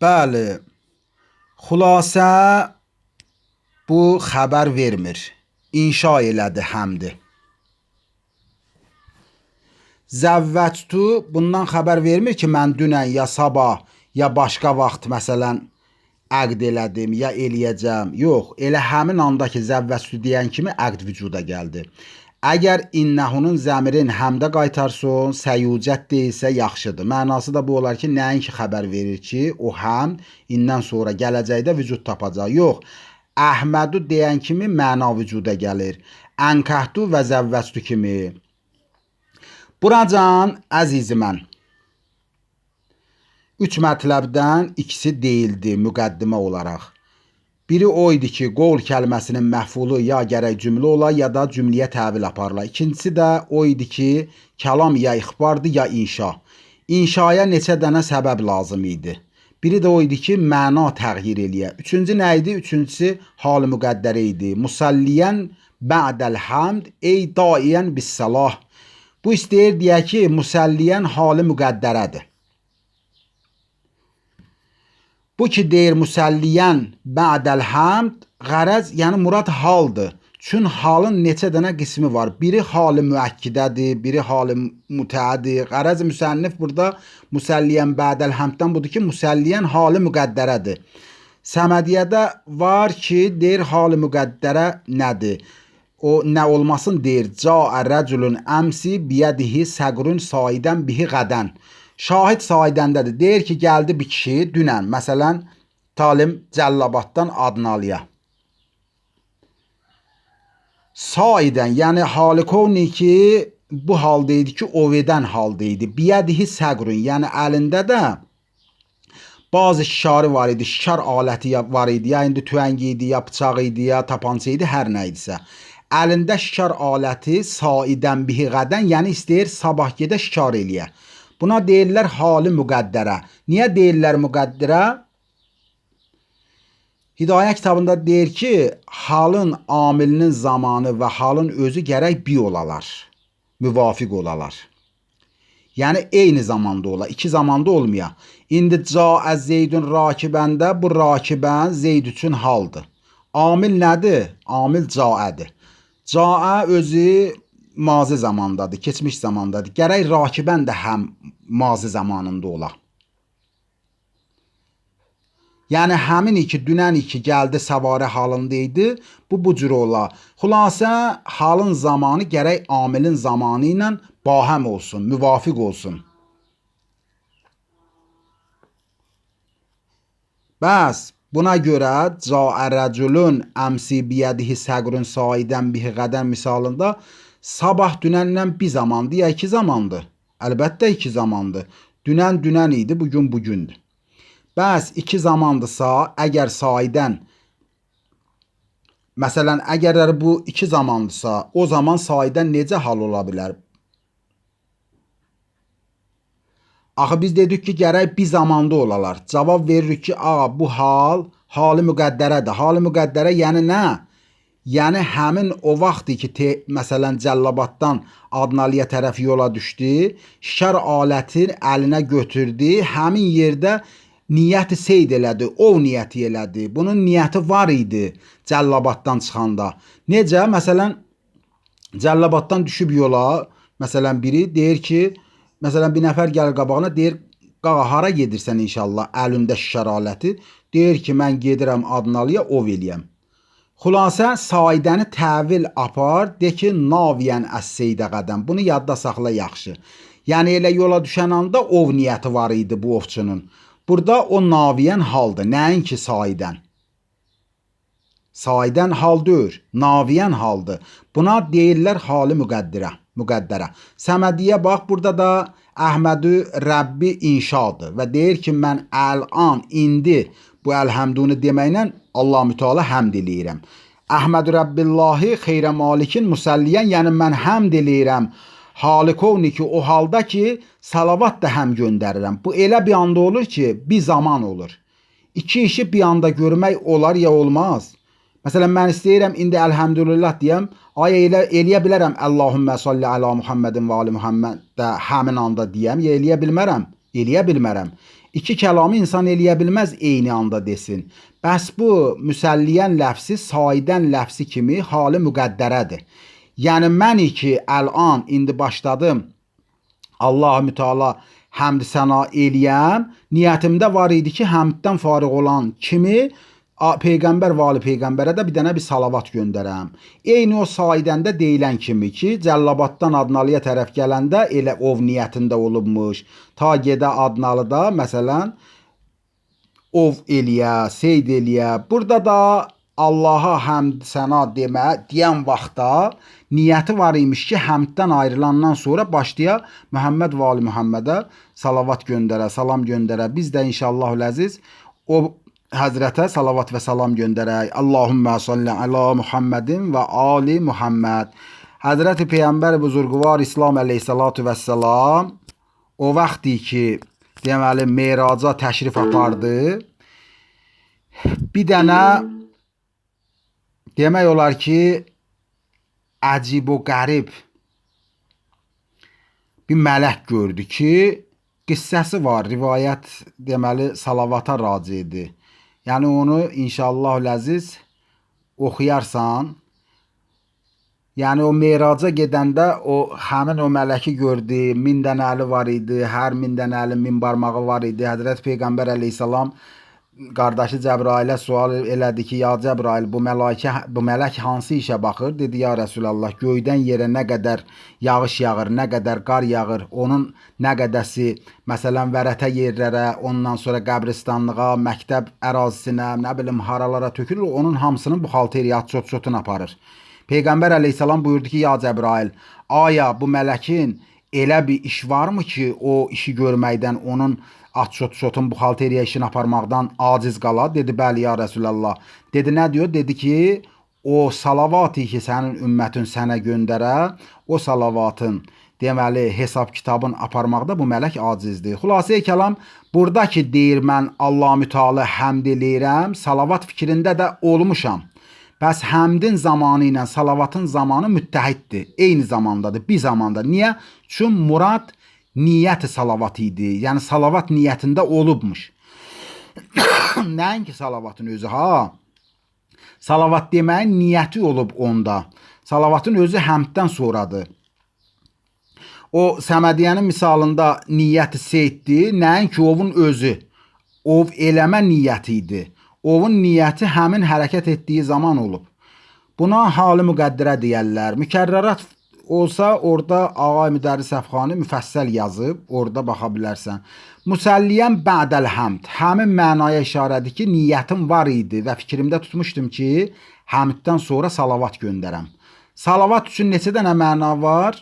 Bəli, xülasə bu xəbər vermir. İnşa elədi həmdi. Zəvvəctu bundan xəbər vermir ki, mən dünən ya sabah ya başqa vaxt məsələn əqd elədim ya eləyəcəm. Yox, elə həmin anda ki, zəvvəctu deyən kimi əqd vücuda gəldi. Əgər innəhunun zəmirin həmdə qaytarson, səyucət deyilsə yaxşıdır. Mənası da bu olar ki, nəinki xəbər verir ki, o həmd indən sonra gələcəkdə vücud tapacaq. Yox, Əhmədu deyən kimi məna vücuda gəlir. Ənkəhdu və zəvvəctu kimi. Buracan, əzizimən, 3 mətləbdən ikisi deyildi müqəddimə olaraq. Biri o idi ki, qol kəlməsinin məhfulu ya gərək cümlə ola, ya da cümləyə təvil aparla. İkincisi də o idi ki, kəlam ya ixbardır, ya inşa. İnşaya neçə dənə səbəb lazım idi. Biri də o idi ki, məna təğyir eləyə. Üçüncü nə idi? Üçüncüsü hal-ı müqəddərə idi. Musalliyən bə'dəl həmd ey daiyən bis-salah. Bu istəyir deyək ki, musalliyən halı müqəddərədir. Bu ki deyir musalliyən bə'dəl həmd, qərəz, yəni murad haldır. Çün halın neçə dənə qismi var. Biri halı müəkkidədir, biri halı mütəədir. Qərəz müsənnif burada musalliyən bə'dəl həmddən budur ki, musalliyən halı müqəddərədir. Səmədiyyədə var ki, deyir halı müqəddərə nədir? O nə olmasın deyir. Ca'ə rəculun əmsi biyədihi səqrun saidən bihi qədən. Şahid saidəndədir. Deyir ki, gəldi bir kişi dünən. Məsələn, Talim Cəllabaddan Adnalıya. Saidən, yəni halıkovni ki, bu haldaydı ki, ovedən haldaydı. Biyədihi səqrun, yəni əlində də bazı şikarı var idi. Şikar aləti var idi. Ya indi tüvəng idi, ya bıçaq idi, ya tapança idi, hər nə idisə. Əlində şikar aləti saidən bihi qədən, yəni istəyir sabah gedə şikar eləyə. Buna deyirlər halı müqəddərə. Niyə deyirlər müqəddərə? Hidayə kitabında deyir ki, halın amilinin zamanı və halın özü gərək bir olalar, müvafiq olalar. Yəni eyni zamanda ola, iki zamanda olmaya. İndi ca'ə zeydun rakibəndə bu rakibən zeyd üçün haldır. Amil nədir? Amil ca'ədir. Ca'ə özü mazi zamandadır, keçmiş zamandadır. Gərək rakibən də həm mazi zamanında ola. Yəni həmin iki, dünən iki gəldi səvarə halındaydı, bu cür ola. Xülasə halın zamanı gərək amilin zamanı ilə bahəm olsun, müvafiq olsun. Bəs buna görə ca'ə rəculun əmsi biyədihi səqrun saidən bihi qədən misalında sabah dünəndən bir zamandır ya iki zamandır? Əlbəttə iki zamandır. Dünən dünən idi, bugün bugündür. Bəs iki zamandırsa, əgər saidən, məsələn, əgər bu iki zamandırsa, o zaman saidən necə hal ola bilər? Axı biz dedik ki, gərək bir zamanda olalar. Cavab veririk ki, bu hal, halı müqəddərədir. Halı müqəddərə yəni nə? Yəni həmin o vaxtdır ki, məsələn, Cəllabaddan Adnalıya tərəf yola düşdü, şikar alətin əlinə götürdü, həmin yerdə niyyəti seyd elədi, ov niyyəti elədi. Bunun niyyəti var idi Cəllabaddan çıxanda. Necə? Məsələn, Cəllabaddan düşüb yola, məsələn, biri deyir ki, məsələn, bir nəfər gəlir qabağına, deyir, qağa, hara gedirsən inşallah, əlində şikar aləti. Deyir ki, mən gedirəm Adnalıya, ov eləyəm. Xülasə, saidəni təvil apar, de ki, naviyən əs-seydə qədəm. Bunu yadda saxla yaxşı. Yəni, elə yola düşən anda ov niyyəti var idi bu ovçunun. Burada o naviyən haldır, nəinki saidən. Saidən hal deyir, naviyən haldır. Buna deyirlər halı müqəddərə. Səmədiyyə bax, burada da Əhmədu Rəbbi inşadır və deyir ki, mən əl-an, indi bu əlhəmdunu deməklə Allah müteala həmd eləyirəm. Əhmədu Rəbbillahi xeyrə malikin musalliyən, yəni mən həmd eləyirəm halikovni ki, o halda ki, salavat da həm göndərirəm. Bu elə bir anda olur ki, bir zaman olur. İki işi bir anda görmək olar ya olmaz. Məsələn, mən istəyirəm indi əlhəmdülillah deyəm, elə eləyə bilərəm Allahümmə salli əla Muhammedin və ali Muhammed də həmin anda deyəm, ya eləyə bilmərəm? Eləyə bilmərəm. İki kəlamı insan eləyə bilməz eyni anda desin. Bəs bu müsəlliyən ləfsi saidən ləfsi kimi halı müqəddərədir. Yəni mən ki əlan indi başladım Allah-u Müteala həmd səna eləyəm, niyyətimdə var idi ki, həmddən fariğ olan kimi Peyğəmbər və ali Peyğəmbərə də bir dənə bir salavat göndərəm. Eyni o saidəndə deyilən kimi ki, Cəllabaddan Adnalıya tərəf gələndə elə ov niyyətində olubmuş. Ta gedə Adnalıda məsələn ov eləyə, seyd eləyə. Burada da Allaha həmd səna deyən vaxtda niyyəti var imiş ki, həmddən ayrılandan sonra başlaya Məhəmməd və ali Məhəmmədə salavat göndərə, salam göndərə. Biz də inşallahul-əziz o Həzrətə salavat və salam göndərək. Allahümmə salli ala Muhammedin və ali Muhammed. Həzrəti Peyğəmbər buzurgvar İslam əleyhissalatu vəssalam o vaxtı ki, deməli, meyraca təşrif apardı, bir dənə demək olar ki, əcib o qərib bir mələk gördü ki, qissəsi var, rivayət deməli salavata raci idi. Yəni onu inşallahul-əziz oxuyarsan, yəni o meyraca gedəndə o həmin o mələki gördü, 1000 dənə əli var idi, hər 1000 dənə əli 1000 barmağı var idi. Həzrət Peyğəmbər əleyhissalam qardaşı Cəbrailə sual elədi ki, ya Cəbrail, bu mələk hansı işə baxır? Dedi, ya Rəsulallah, göydən yerə nə qədər yağış yağır, nə qədər qar yağır, onun nə qədəsi, məsələn, vərətə yerlərə, ondan sonra qəbristanlığa, məktəb ərazisinə, nə bilim, haralara tökülür, onun hamısının buxalteriya, çot-çotunu aparır. Peyğəmbər əleyhissalam buyurdu ki, ya Cəbrail, aya bu mələkin elə bir iş varmı ki, o işi görməkdən onun at-çotun buxalteriya işini aparmaqdan aciz qala? Dedi, bəli ya Rəsulallah. Dedi, nə diyor? Dedi ki, o salavatı ki, sənin ümmətin sənə göndərə, o salavatın deməli hesab kitabın aparmaqda bu mələk acizdir. Xülasə-i kəlam, burada ki deyir, mən Allah-u Müteala həmd eləyirəm, salavat fikrində də olmuşam. Bəs həmdin zamanı ilə salavatın zamanı müttəhiddir, eyni zamandadır, bir zamanda. Niyə? Çünki murad niyyət salavat idi. Yəni salavat niyyətində olubmuş. Nəinki salavatın özü, ha? Salavat deməyin niyyəti olub onda. Salavatın özü həmddən sonradır. O Səmədiyyənin misalında niyyəti seyddir, nəinki ovun özü. Ov eləmə niyyəti idi. Ovun niyyəti həmin hərəkət etdiyi zaman olub. Buna halı müqəddirə deyərlər. Mükərrərat olsa orada Ağay Müdərris Əfxani müfəssəl yazıb, orada baxa bilərsən. Musəlliyən ba'dəl həmd. Həmin mənaya işarədir ki, niyyətim var idi və fikrimdə tutmuşdum ki, həmddən sonra salavat göndərəm. Salavat üçün neçə dənə məna var?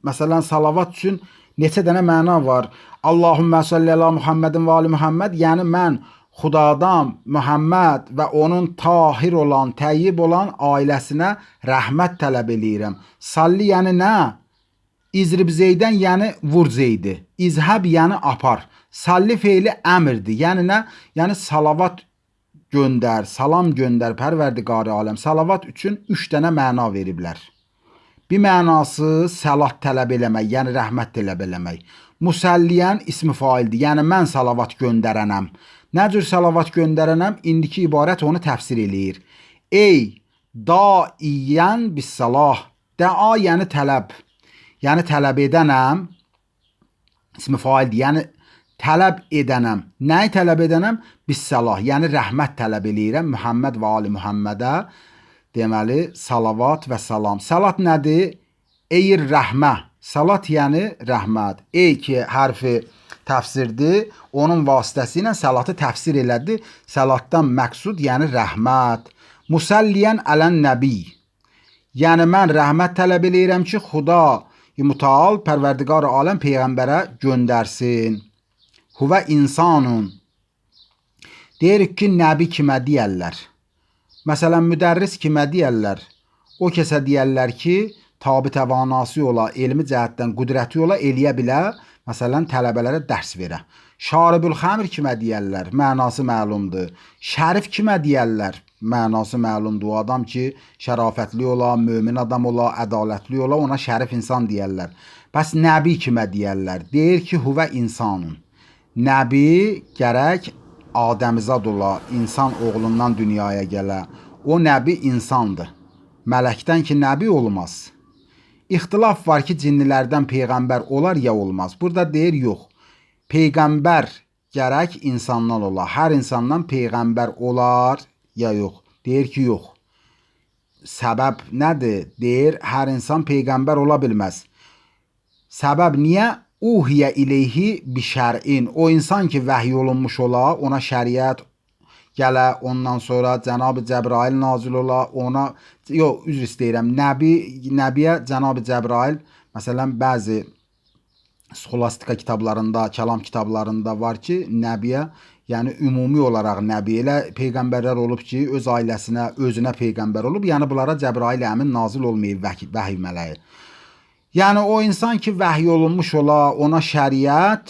Məsələn, salavat üçün neçə dənə məna var? Allahümmə salli ala Muhammedin və ali Muhammed. Yəni mən Xudadan Muhammed və onun tahir olan, təyyib olan ailəsinə rəhmət tələb eləyirəm. Salli yəni nə? İzrib Zeydən yəni vur Zeydi. İzhəb yəni apar. Salli feili əmirdir. Yəni nə? Yəni salavat göndər, salam göndər Pərverdigarı aləm. Salavat üçün 3 dənə məna veriblər. Bir mənası səlat tələb eləmək, yəni rəhmət tələb eləmək. Musəlliyən ismi faildir. Yəni mən salavat göndərənəm. Nə cür salavat göndərənəm? İndiki ibarət onu təfsir eləyir. Ey daiyən bis salah. Dəa yəni tələb. Yəni tələb edənəm. İsmi faildir. Yəni tələb edənəm. Nəyi tələb edənəm? Bis salah. Yəni rəhmət tələb eləyirəm Muhammed və ali Muhammedə. Deməli salavat və salam. Salat nədir? Eyir rəhmə. Salat yəni rəhmət. Ey ki hərfi təfsirdir, onun vasitəsi ilə salatı təfsir elədi. Salatdan məqsud yəni rəhmət. Musəlliyən ələn nəbi. Yəni mən rəhmət tələb eləyirəm ki, Xuda Müteal Pərverdigar aləm Peyğəmbərə göndərsin. Huvə insanun. Deyirik ki, nəbi kimə deyərlər? Məsələn, müdərris kimə deyərlər? O kəsə deyərlər ki, tabi təvanası ola, elmi cəhətdən qüdrəti ola, eləyə bilə, məsələn, tələbələrə dərs verə. Şaribül xəmr kimə deyərlər? Mənası məlumdur. Şərif kimə deyərlər? Mənası məlumdur. O adam ki, şərafətli ola, mömin adam ola, ədalətli ola, ona şərif insan deyərlər. Bəs nəbi kimə deyərlər? Deyir ki, huvə insanın. Nəbi gərək Adəmizad ola, insan oğlundan dünyaya gələ. O nəbi insandır. Mələkdən ki nəbi olmaz. İxtilaf var ki, cinnilərdən peyğəmbər olar ya olmaz. Burada deyir yox. Peyğəmbər gərək insandan ola. Hər insandan peyğəmbər olar ya yox. Deyir ki yox. Səbəb nədir? Deyir hər insan peyğəmbər ola bilməz. Səbəb niyə? Uhiyə ileyhi bi şər'in. O insan ki vəhy olunmuş ola, ona şəriət gələ, ondan sonra Cənab-ı Cəbrail nazil ola, ona üzr istəyirəm, nəbiyə Cənab-ı Cəbrail məsələn bəzi sxolastika kitablarında, kəlam kitablarında var ki, nəbiyə, yəni ümumi olaraq nəbi elə peyğəmbərlər olub ki, öz ailəsinə, özünə peyğəmbər olub, yəni bunlara Cəbrail əmin nazil olmayıb vəhy mələyi. Yəni o insan ki vəhy olunmuş ola, ona şəriət,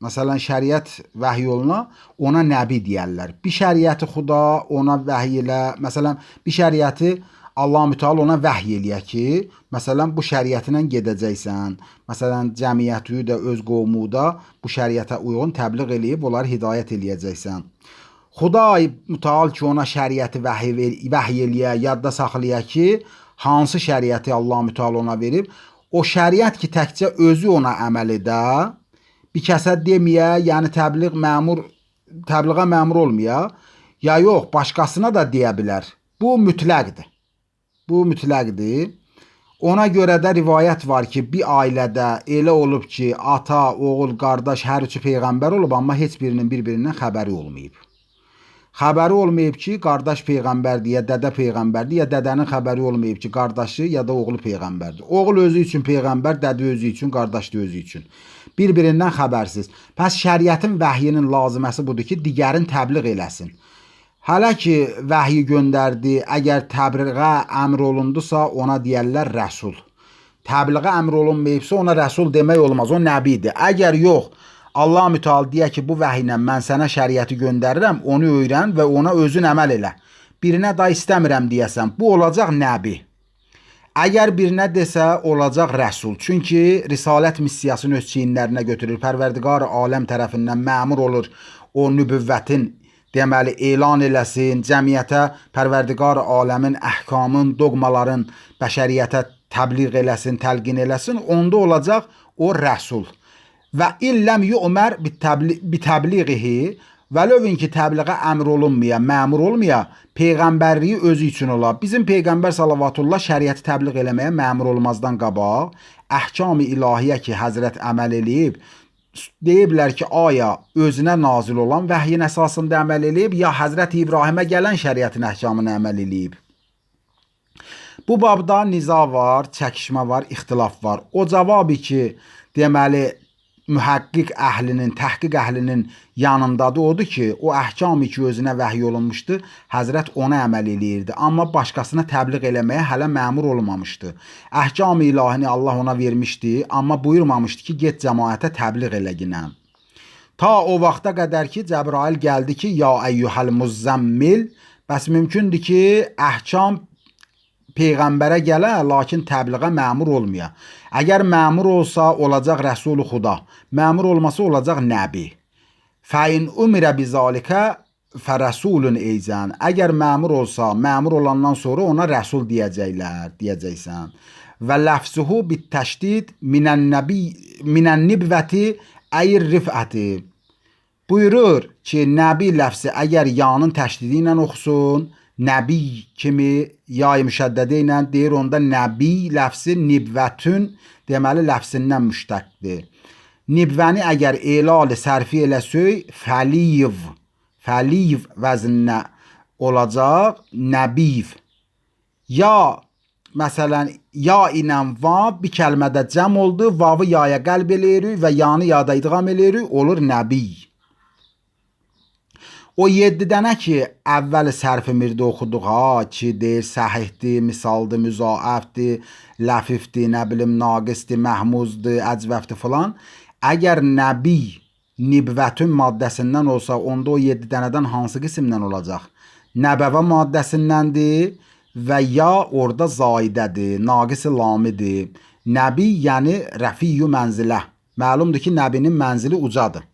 məsələn şəriət vəhy oluna, ona nəbi deyərlər. Bir şəriəti xuda ona vəhy elə, məsələn bir şəriəti Allah Müteala ona vəhy eləyə ki, məsələn bu şəriətinlə gedəcəksən. Məsələn cəmiyyəti də öz qovmu da bu şəriətə uyğun təbliğ eləyib onları hidayət eləyəcəksən. Xuday Müteala ki ona şəriəti vəhy eləyə, yadda saxlaya ki, hansı şəriəti Allah Müteala ona verib, o şəriət ki təkcə özü ona əməl edə, bir kəsə deməyə, yəni təbliğə məmur olmaya, ya yox, başqasına da deyə bilər. Bu mütləqdir. Bu mütləqdir. Ona görə də rivayət var ki, bir ailədə elə olub ki, ata, oğul, qardaş hər üçü peyğəmbər olub, amma heç birinin bir-birindən xəbəri olmayıb. Xəbəri olmayıb ki, qardaş peyğəmbərdir, ya dədə peyğəmbərdir, ya dədənin xəbəri olmayıb ki, qardaşı ya da oğlu peyğəmbərdir. Oğul özü üçün peyğəmbər, dədə özü üçün, qardaş da özü üçün. Bir-birindən xəbərsiz. Pəs şəriətin vəhyinin laziməsi budur ki, digərin təbliğ eləsin. Hələ ki vəhyi göndərdi, əgər təbliğə əmr olundusa, ona deyərlər rəsul. Təbliğə əmr olunmayıbsa, ona rəsul demək olmaz, o nəbidir. Əgər yox, Allah Müteala deyə ki, bu vəhiylə mən sənə şəriəti göndərirəm, onu öyrən və ona özün əməl elə. Birinə da istəmirəm deyəsən, bu olacaq nəbi. Əgər birinə desə, olacaq rəsul. Çünki risalət missiyasını öz çiyinlərinə götürür. Pərverdigar aləm tərəfindən məmur olur o nübüvvətin deməli elan eləsin, cəmiyyətə Pərverdigar aləmin əhkamın, dogmaların bəşəriyyətə təbliğ eləsin, təlqin eləsin, onda olacaq o rəsul. Və illəm yu'mər bitəbliğihi, vəlövün ki təbliğə əmr olunmaya, məmur olmaya, peyğəmbərliyi özü üçün ola. Bizim Peyğəmbər salavatullah şəriəti təbliğ eləməyə məmur olmazdan qabaq, əhkam-ı ilahiyyə ki həzrət əməl eləyib, deyiblər ki, aya özünə nazil olan vəhyin əsasında əməl eləyib, ya həzrət İbrahimə gələn şəriətin əhkamını əməl eləyib. Bu babda niza var, çəkişmə var, ixtilaf var. O cavabı ki, deməli, mühəqqiq əhlinin, təhqiq əhlinin yanındadır odur ki, o əhkam ki özünə vəhy olunmuşdu, həzrət ona əməl eləyirdi. Amma başqasına təbliğ eləməyə hələ məmur olmamışdı. Əhkam-ı ilahini Allah ona vermişdi, amma buyurmamışdı ki, get cəmaətə təbliğ eləginə. Ta o vaxta qədər ki, Cəbrail gəldi ki, ya əyyuhəl muzzəmmil, bəs mümkündür ki, əhkam peyğəmbərə gələ, lakin təbliğə məmur olmaya. Əgər məmur olsa, olacaq rəsul-u xuda. Məmur olmasa, olacaq nəbi. Fəin umirə bizalikə fərəsulun eyzən. Əgər məmur olsa, məmur olandan sonra ona rəsul deyəcəksən. Və ləfzuhu bittəşdid minən nibvəti əyir rifəti. Buyurur ki, nəbi ləfzi əgər yanın təşdidi ilə oxusun, nəbi kimi yay müşəddədə ilə deyir, onda nəbi ləfsi nibvətün deməli ləfsindən müştəqdir. Nibvəni əgər elal sərfi eləsöy, fəliv vəzinə olacaq, nəbiv. Ya, məsələn, ya ilə vav bir kəlmədə cəm oldu, vavı yaya qəlb eləyirik və yanı yada idğam eləyirik, olur nəbi. O 7 dənə ki, əvvəli sərfi mirdə oxuduq ha, ki, deyir, səhihdir, misaldır, müzaəfdir, ləfifdir, nə bilim, naqisdir, məhmuzdur, əcvəfdir filan. Əgər nəbi nibvətün maddəsindən olsa, onda o 7 dənədən hansı qismdən olacaq? Nəbəvə maddəsindəndir və ya orada zaidədir, naqisi lamidir. Nəbi yəni rəfiyyü mənzilə. Məlumdur ki, nəbinin mənzili ucadır.